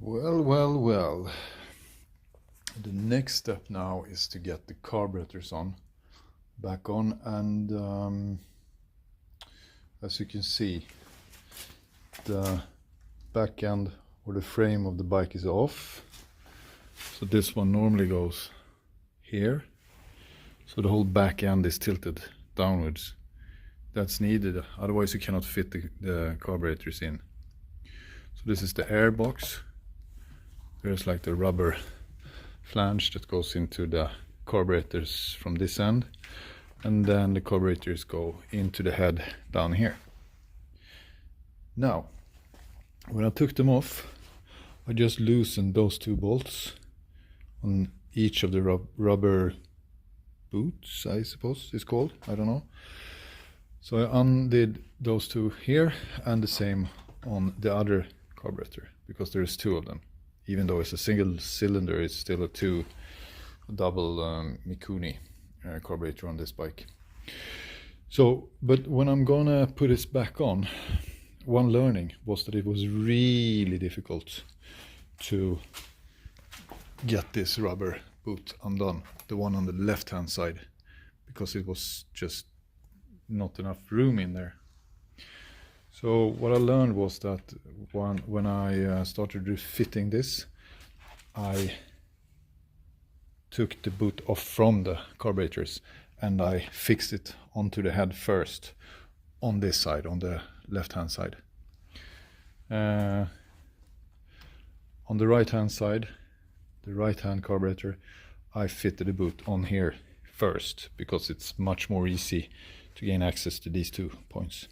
Well. The next step now is to get the carburetors back on, and as you can see, the back end or the frame of the bike is off. So this one normally goes here, so the whole back end is tilted downwards. That's needed, otherwise you cannot fit the carburetors in. So this is the air box. There's like the rubber flange that goes into the carburetors from this end, and then the carburetors go into the head down here. Now, when I took them off, I just loosened those two bolts on each of the rubber boots, I suppose it's called, I don't know. So I undid those two here, and the same on the other carburetor, because there's two of them. Even though it's a single cylinder, it's still a double Mikuni carburetor on this bike. So, but when I'm gonna put this back on, one learning was that it was really difficult to get this rubber boot undone, the one on the left hand side, because it was just not enough room in there. So what I learned was that when I started refitting this, I took the boot off from the carburetors and I fixed it onto the head first, on this side, on the left hand side. On the right hand side, the right hand carburetor, I fitted the boot on here first, because it's much more easy to gain access to these 2 points.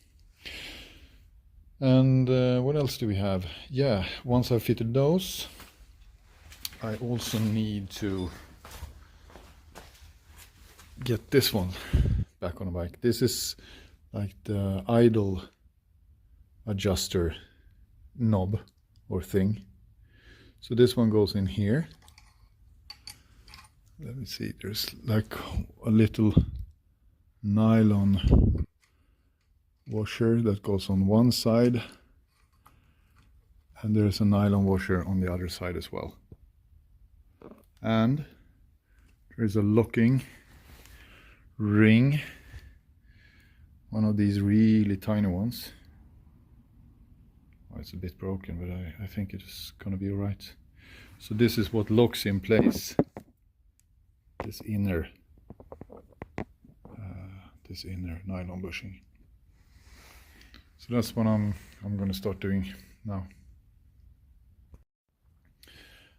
And what else do we have? Yeah, once I've fitted those, I also need to get this one back on the bike. This is like the idle adjuster knob or thing. So this one goes in here. Let me see, there's like a little nylon washer that goes on one side, and there's a nylon washer on the other side as well. And there's a locking ring, one of these really tiny ones. Oh, it's a bit broken, but I think it's gonna be alright. So this is what locks in place this inner nylon bushing. So that's what I'm going to start doing now.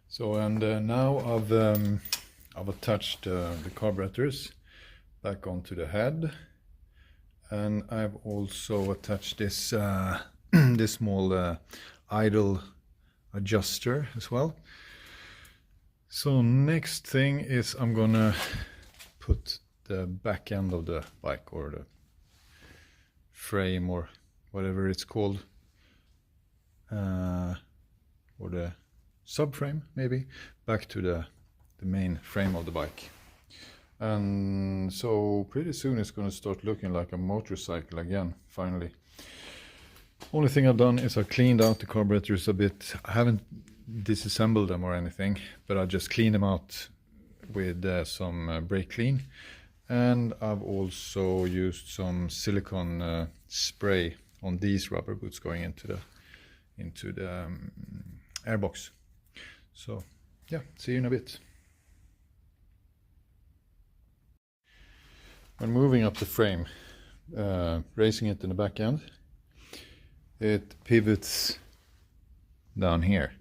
So, and now I've attached the carburetors back onto the head, and I've also attached this this small idle adjuster as well. So next thing is I'm gonna put the back end of the bike, or the frame, or whatever it's called, or the subframe maybe, back to the main frame of the bike. And so pretty soon it's going to start looking like a motorcycle again, finally. Only thing I've done is I've cleaned out the carburetors a bit. I haven't disassembled them or anything, but I just cleaned them out with some brake clean, and I've also used some silicone spray on these rubber boots going into the airbox. So yeah, see you in a bit. When moving up the frame, raising it in the back end, it pivots down here.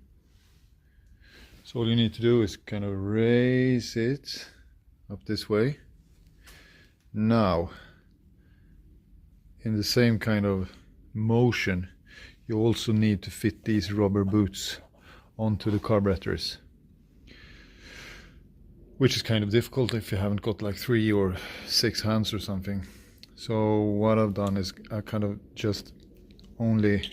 So all you need to do is kind of raise it up this way. Now, in the same kind of motion, you also need to fit these rubber boots onto the carburetors, which is kind of difficult if you haven't got like 3 or 6 hands or something. So what I've done is I kind of just only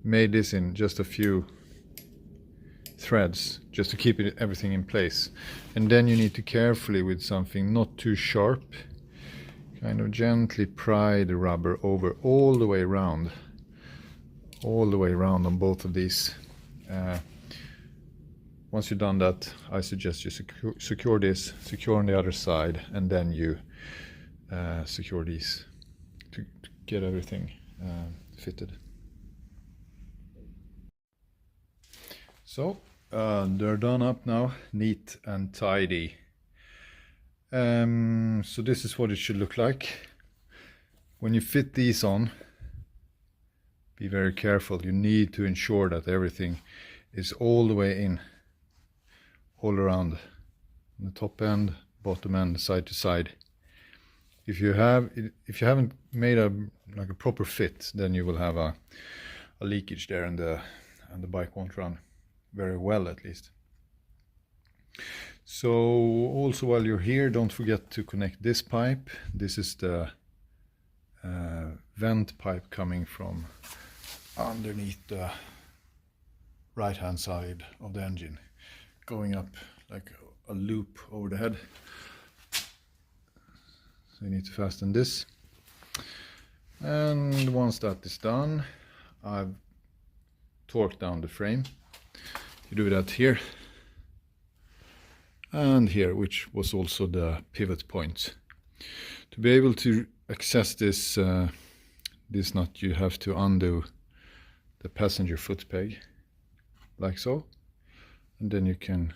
made this in just a few threads, just to keep everything in place. And then you need to carefully, with something not too sharp, kind of gently pry the rubber over all the way around all the way around on both of these. Once you've done that, I suggest you secure this, secure on the other side, and then you secure these to get everything fitted. So they're done up now, neat and tidy. So this is what it should look like. When you fit these on, be very careful. You need to ensure that everything is all the way in, all around, the top end, bottom end, side to side. If you haven't made a proper fit, then you will have a leakage there, and the bike won't run very well, at least. So also, while you're here, don't forget to connect this pipe. This is the vent pipe coming from underneath the right hand side of the engine, going up like a loop over the head. So you need to fasten this, and once that is done, I've torqued down the frame. You do that here and here, which was also the pivot point. To be able to access this this nut, you have to undo the passenger foot peg, like so, and then you can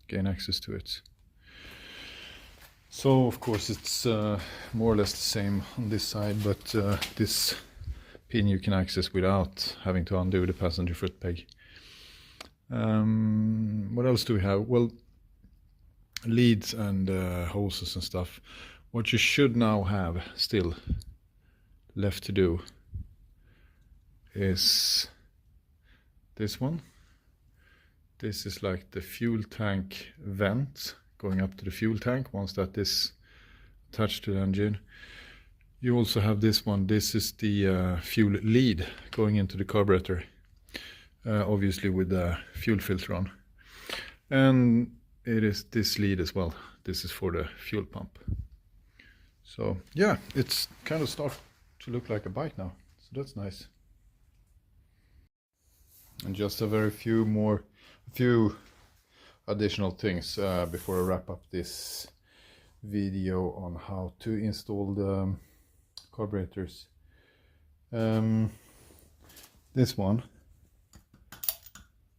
gain access to it. So of course it's more or less the same on this side, but this pin you can access without having to undo the passenger foot peg. What else do we have? Well, leads and hoses and stuff. What you should now have still left to do is this one. This is like the fuel tank vent going up to the fuel tank. Once that is attached to the engine, you also have this one. This is the fuel lead going into the carburetor, obviously with the fuel filter on, and it is this lead as well. This is for the fuel pump. So yeah, it's kind of starting to look like a bike now, so that's nice. And just a very few additional things before I wrap up this video on how to install the carburetors.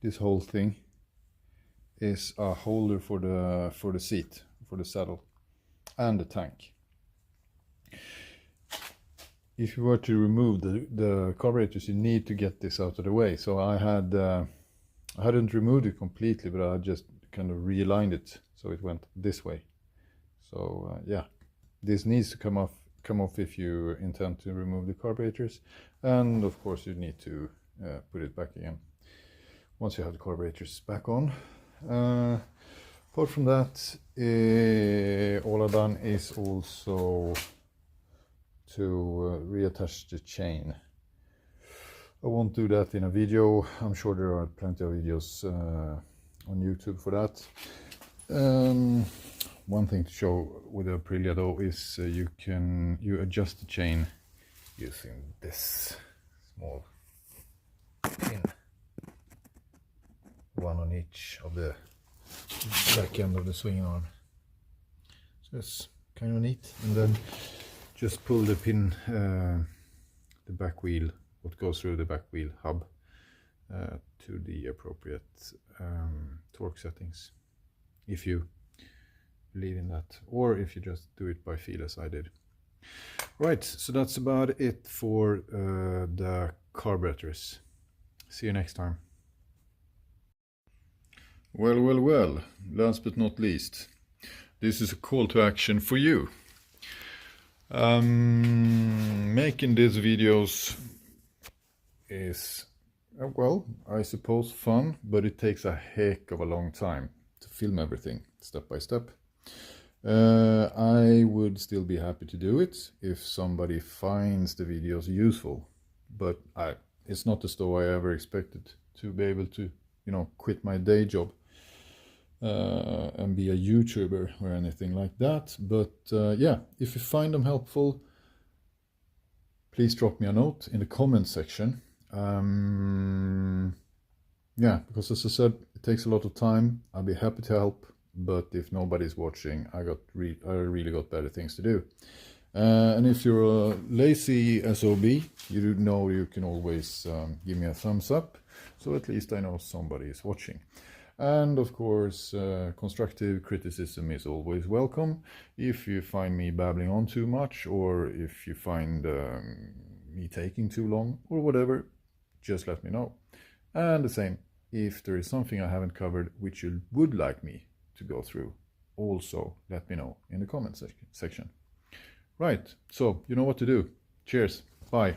This whole thing is a holder for the seat, for the saddle and the tank. If you were to remove the carburetors, you need to get this out of the way. So I hadn't removed it completely, but I just kind of realigned it so it went this way. So yeah, this needs to come off if you intend to remove the carburetors, and of course you need to put it back again once you have the carburetors back on. Apart from that, all I've done is also to reattach the chain. I won't do that in a video. I'm sure there are plenty of videos on YouTube for that. One thing to show with the Aprilia though is you adjust the chain using this small pin, one on each of the back end of the swing arm. So it's kind of neat. And then just pull the pin, the back wheel, what goes through the back wheel hub, to the appropriate torque settings, if you believe in that, or if you just do it by feel as I did. Right, so that's about it for the carburetors. See you next time. Well, last but not least, this is a call to action for you. Making these videos is, well, I suppose fun, but it takes a heck of a long time to film everything step by step. I would still be happy to do it if somebody finds the videos useful, but it's not as though I ever expected to be able to, quit my day job and be a YouTuber or anything like that. But yeah, if you find them helpful, please drop me a note in the comment section. Yeah, because as I said, it takes a lot of time. I'll be happy to help, but if nobody's watching, I really got better things to do. And if you're a lazy SOB, you know you can always give me a thumbs up, so at least I know somebody is watching. And of course, constructive criticism is always welcome. If you find me babbling on too much, or if you find me taking too long, or whatever, just let me know. And the same, if there is something I haven't covered which you would like me to go through, also let me know in the comment section. Right, so you know what to do. Cheers, bye.